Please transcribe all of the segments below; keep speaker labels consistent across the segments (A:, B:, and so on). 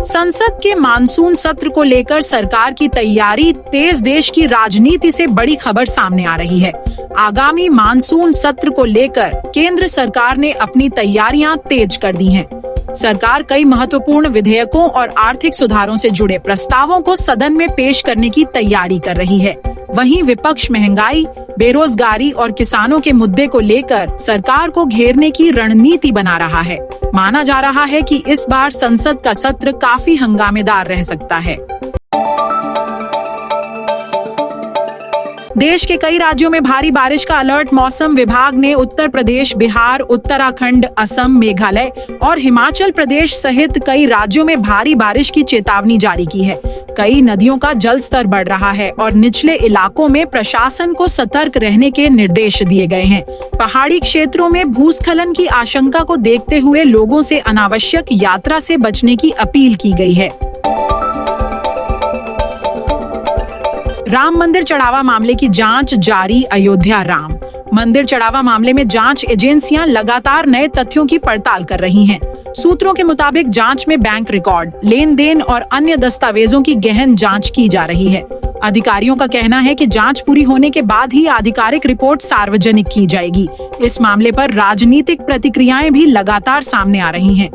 A: संसद के मानसून सत्र को लेकर सरकार की तैयारी तेज। देश की राजनीति से बड़ी खबर सामने आ रही है। आगामी मानसून सत्र को लेकर केंद्र सरकार ने अपनी तैयारियां तेज कर दी हैं। सरकार कई महत्वपूर्ण विधेयकों और आर्थिक सुधारों से जुड़े प्रस्तावों को सदन में पेश करने की तैयारी कर रही है। वहीं विपक्ष महंगाई, बेरोजगारी और किसानों के मुद्दे को लेकर सरकार को घेरने की रणनीति बना रहा है। माना जा रहा है कि इस बार संसद का सत्र काफी हंगामेदार रह सकता है। देश के कई राज्यों में भारी बारिश का अलर्ट। मौसम विभाग ने उत्तर प्रदेश, बिहार, उत्तराखंड, असम, मेघालय और हिमाचल प्रदेश सहित कई राज्यों में भारी बारिश की चेतावनी जारी की है। कई नदियों का जल स्तर बढ़ रहा है और निचले इलाकों में प्रशासन को सतर्क रहने के निर्देश दिए गए हैं। पहाड़ी क्षेत्रों में भूस्खलन की आशंका को देखते हुए लोगों से अनावश्यक यात्रा से बचने की अपील की गई है। राम मंदिर चढ़ावा मामले की जांच जारी। अयोध्या राम मंदिर चढ़ावा मामले में जांच एजेंसियां लगातार नए तथ्यों की पड़ताल कर रही हैं। सूत्रों के मुताबिक जांच में बैंक रिकॉर्ड, लेन देन और अन्य दस्तावेजों की गहन जांच की जा रही है। अधिकारियों का कहना है कि जांच पूरी होने के बाद ही आधिकारिक रिपोर्ट सार्वजनिक की जाएगी। इस मामले पर राजनीतिक प्रतिक्रियाएं भी लगातार सामने आ रही हैं।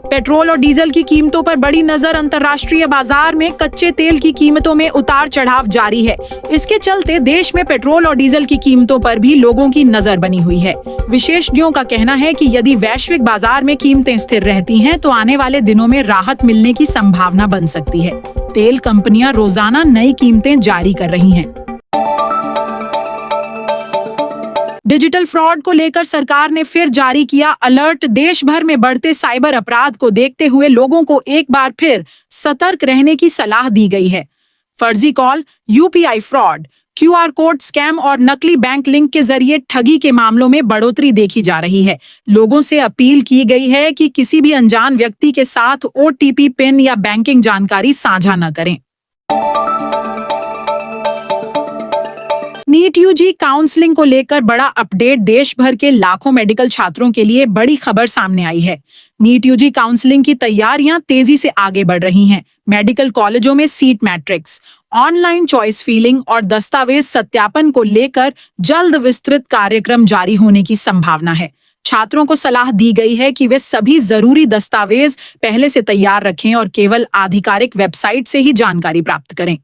A: पेट्रोल और डीजल की कीमतों पर बड़ी नजर। अंतर्राष्ट्रीय बाजार में कच्चे तेल की कीमतों में उतार चढ़ाव जारी है। इसके चलते देश में पेट्रोल और डीजल की कीमतों पर भी लोगों की नजर बनी हुई है। विशेषज्ञों का कहना है कि यदि वैश्विक बाजार में कीमतें स्थिर रहती हैं, तो आने वाले दिनों में राहत मिलने की संभावना बन सकती है। तेल कंपनियां रोजाना नई कीमतें जारी कर रही हैं। डिजिटल फ्रॉड को लेकर सरकार ने फिर जारी किया अलर्ट। देश भर में बढ़ते साइबर अपराध को देखते हुए लोगों को एक बार फिर सतर्क रहने की सलाह दी गई है। फर्जी call, UPI fraud, QR code scam और नकली बैंक लिंक के जरिए ठगी के मामलों में बढ़ोतरी देखी जा रही है। लोगों से अपील की गई है कि किसी भी अनजान व्यक्ति के साथ ओटीपी, पिन या बैंकिंग जानकारी साझा न करें। नीट यूजी काउंसलिंग को लेकर बड़ा अपडेट। देश भर के लाखों मेडिकल छात्रों के लिए बड़ी खबर सामने आई है। नीट यूजी काउंसलिंग की तैयारियां तेजी से आगे बढ़ रही हैं। मेडिकल कॉलेजों में seat matrix, online choice filling और दस्तावेज सत्यापन को लेकर जल्द विस्तृत कार्यक्रम जारी होने की संभावना है। छात्रों को सलाह दी गई है कि वे सभी जरूरी दस्तावेज पहले से तैयार रखें और केवल आधिकारिक वेबसाइट से ही जानकारी प्राप्त करें।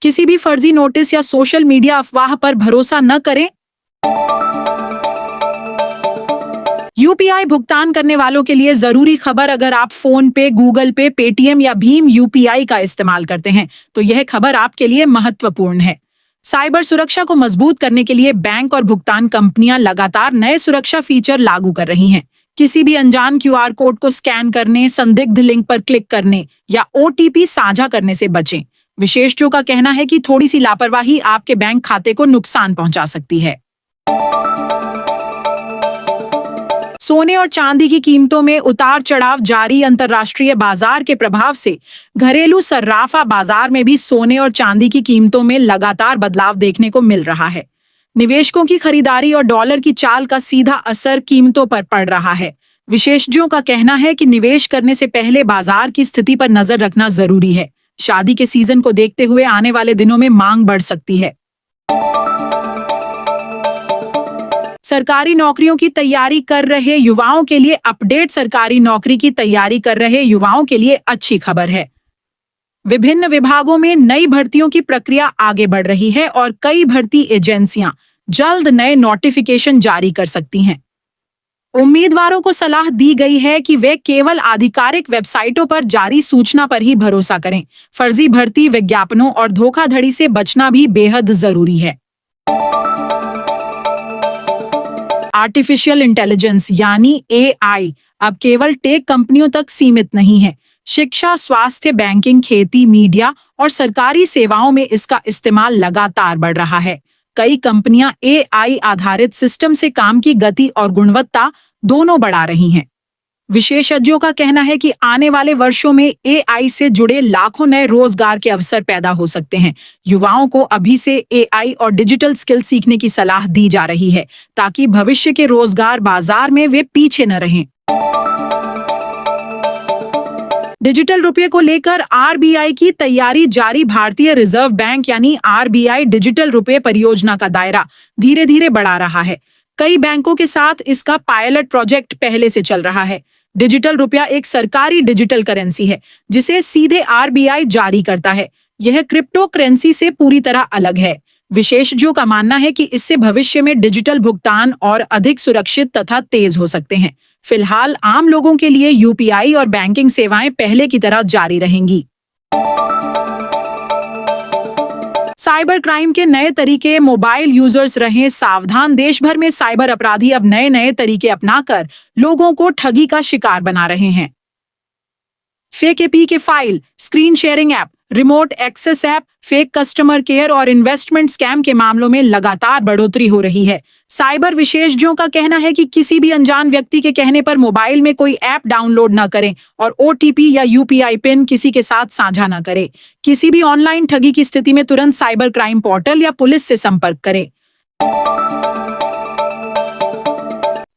A: किसी भी फर्जी नोटिस या सोशल मीडिया अफवाह पर भरोसा न करें। यूपीआई भुगतान करने वालों के लिए जरूरी खबर। अगर आप फोन पे, गूगल पे, पेटीएम या भीम यूपीआई का इस्तेमाल करते हैं, तो यह खबर आपके लिए महत्वपूर्ण है। साइबर सुरक्षा को मजबूत करने के लिए बैंक और भुगतान कंपनियां लगातार नए सुरक्षा फीचर लागू कर रही हैं। किसी भी अनजान क्यूआर कोड को स्कैन करने, संदिग्ध लिंक पर क्लिक करने या ओटीपी साझा करने से बचें। विशेषज्ञों का कहना है कि थोड़ी सी लापरवाही आपके बैंक खाते को नुकसान पहुंचा सकती है। सोने और चांदी की कीमतों में उतार चढ़ाव जारी। अंतर्राष्ट्रीय बाजार के प्रभाव से घरेलू सर्राफा बाजार में भी सोने और चांदी की कीमतों में लगातार बदलाव देखने को मिल रहा है। निवेशकों की खरीदारी और डॉलर की चाल का सीधा असर कीमतों पर पड़ रहा है। विशेषज्ञों का कहना है कि निवेश करने से पहले बाजार की स्थिति पर नजर रखना जरूरी है। शादी के सीजन को देखते हुए आने वाले दिनों में मांग बढ़ सकती है। सरकारी नौकरियों की तैयारी कर रहे युवाओं के लिए अपडेट। सरकारी नौकरी की तैयारी कर रहे युवाओं के लिए अच्छी खबर है। विभिन्न विभागों में नई भर्तियों की प्रक्रिया आगे बढ़ रही है और कई भर्ती एजेंसियां जल्द नए नोटिफिकेशन जारी कर सकती हैं। उम्मीदवारों को सलाह दी गई है कि वे केवल आधिकारिक वेबसाइटों पर जारी सूचना पर ही भरोसा करें। फर्जी भर्ती विज्ञापनों और धोखाधड़ी से बचना भी बेहद जरूरी है। आर्टिफिशियल इंटेलिजेंस यानी एआई अब केवल टेक कंपनियों तक सीमित नहीं है। शिक्षा, स्वास्थ्य, बैंकिंग, खेती, मीडिया और सरकारी सेवाओं में इसका इस्तेमाल लगातार बढ़ रहा है। कई कंपनियां एआई आधारित सिस्टम से काम की गति और गुणवत्ता दोनों बढ़ा रही हैं। विशेषज्ञों का कहना है कि आने वाले वर्षों में एआई से जुड़े लाखों नए रोजगार के अवसर पैदा हो सकते हैं। युवाओं को अभी से एआई और डिजिटल स्किल सीखने की सलाह दी जा रही है ताकि भविष्य के रोजगार बाजार में वे पीछे न रहें। डिजिटल रुपये को लेकर आरबीआई की तैयारी जारी। भारतीय रिजर्व बैंक यानी आरबीआई डिजिटल रुपये परियोजना का दायरा धीरे धीरे बढ़ा रहा है। कई बैंकों के साथ इसका पायलट प्रोजेक्ट पहले से चल रहा है। डिजिटल रुपया एक सरकारी डिजिटल करेंसी है जिसे सीधे आरबीआई जारी करता है। यह क्रिप्टो करेंसी से पूरी तरह अलग है। विशेषज्ञों का मानना है कि इससे भविष्य में डिजिटल भुगतान और अधिक सुरक्षित तथा तेज हो सकते हैं। फिलहाल आम लोगों के लिए यूपीआई और बैंकिंग सेवाएं पहले की तरह जारी रहेंगी। साइबर क्राइम के नए तरीके, मोबाइल यूजर्स रहें सावधान। देश भर में साइबर अपराधी अब नए नए तरीके अपनाकर लोगों को ठगी का शिकार बना रहे हैं। Fake APK file, screen sharing app, remote access app, fake customer care और इन्वेस्टमेंट स्कैम के मामलों में लगातार बढ़ोतरी हो रही है। साइबर विशेषज्ञों का कहना है कि किसी भी अनजान व्यक्ति के कहने पर मोबाइल में कोई ऐप डाउनलोड न करें और ओटीपी या यूपीआई पिन किसी के साथ साझा न करें। किसी भी ऑनलाइन ठगी की स्थिति में तुरंत साइबर क्राइम पोर्टल या पुलिस से संपर्क करें।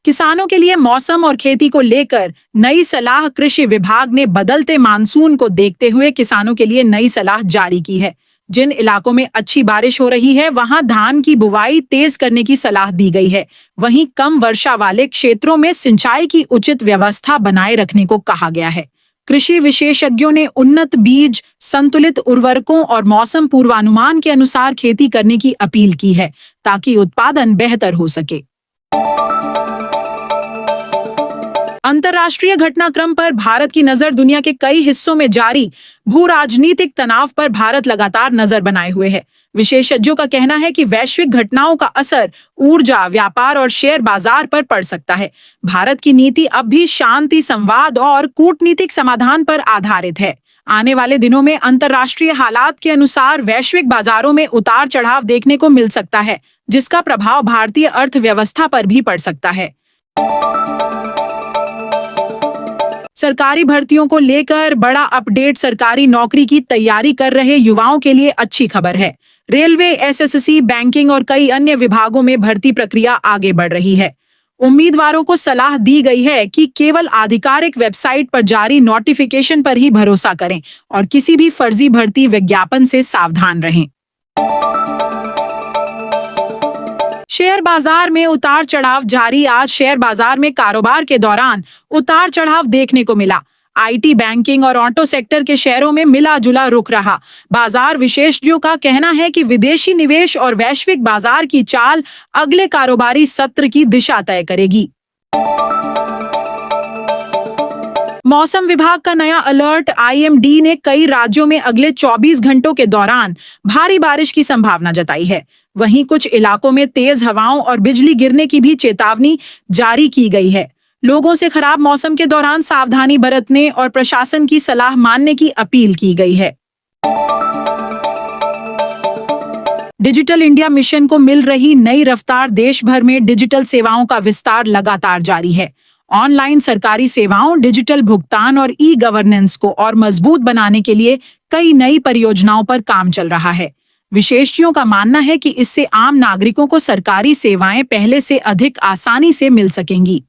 A: किसानों के लिए मौसम और खेती को लेकर नई सलाह। कृषि विभाग ने बदलते मानसून को देखते हुए किसानों के लिए नई सलाह जारी की है। जिन इलाकों में अच्छी बारिश हो रही है वहां धान की बुवाई तेज करने की सलाह दी गई है। वहीं कम वर्षा वाले क्षेत्रों में सिंचाई की उचित व्यवस्था बनाए रखने को कहा गया है। कृषि विशेषज्ञों ने उन्नत बीज, संतुलित उर्वरकों और मौसम पूर्वानुमान के अनुसार खेती करने की अपील की है ताकि उत्पादन बेहतर हो सके। अंतर्राष्ट्रीय घटनाक्रम पर भारत की नजर। दुनिया के कई हिस्सों में जारी भू राजनीतिक तनाव पर भारत लगातार नजर बनाए हुए है। विशेषज्ञों का कहना है कि वैश्विक घटनाओं का असर ऊर्जा, व्यापार और शेयर बाजार पर पड़ सकता है। भारत की नीति अब भी शांति, संवाद और कूटनीतिक समाधान पर आधारित है। आने वाले दिनों में अंतर्राष्ट्रीय हालात के अनुसार वैश्विक बाजारों में उतार चढ़ाव देखने को मिल सकता है, जिसका प्रभाव भारतीय अर्थव्यवस्था पर भी पड़ सकता है। सरकारी भर्तियों को लेकर बड़ा अपडेट। सरकारी नौकरी की तैयारी कर रहे युवाओं के लिए अच्छी खबर है। रेलवे, एसएससी, बैंकिंग और कई अन्य विभागों में भर्ती प्रक्रिया आगे बढ़ रही है। उम्मीदवारों को सलाह दी गई है कि केवल आधिकारिक वेबसाइट पर जारी नोटिफिकेशन पर ही भरोसा करें और किसी भी फर्जी भर्ती विज्ञापन से सावधान रहें। शेयर बाजार में उतार चढ़ाव जारी। आज शेयर बाजार में कारोबार के दौरान उतार चढ़ाव देखने को मिला। आईटी, बैंकिंग और ऑटो सेक्टर के शेयरों में मिला जुला रुख रहा। बाजार विशेषज्ञों का कहना है कि विदेशी निवेश और वैश्विक बाजार की चाल अगले कारोबारी सत्र की दिशा तय करेगी। मौसम विभाग का नया अलर्ट। आईएमडी ने कई राज्यों में अगले 24 घंटों के दौरान भारी बारिश की संभावना जताई है। वहीं कुछ इलाकों में तेज हवाओं और बिजली गिरने की भी चेतावनी जारी की गई है। लोगों से खराब मौसम के दौरान सावधानी बरतने और प्रशासन की सलाह मानने की अपील की गई है। डिजिटल इंडिया मिशन को मिल रही नई रफ्तार। देश भर में डिजिटल सेवाओं का विस्तार लगातार जारी है। ऑनलाइन सरकारी सेवाओं, डिजिटल भुगतान और ई गवर्नेंस को और मजबूत बनाने के लिए कई नई परियोजनाओं पर काम चल रहा है। विशेषज्ञों का मानना है कि इससे आम नागरिकों को सरकारी सेवाएं पहले से अधिक आसानी से मिल सकेंगी।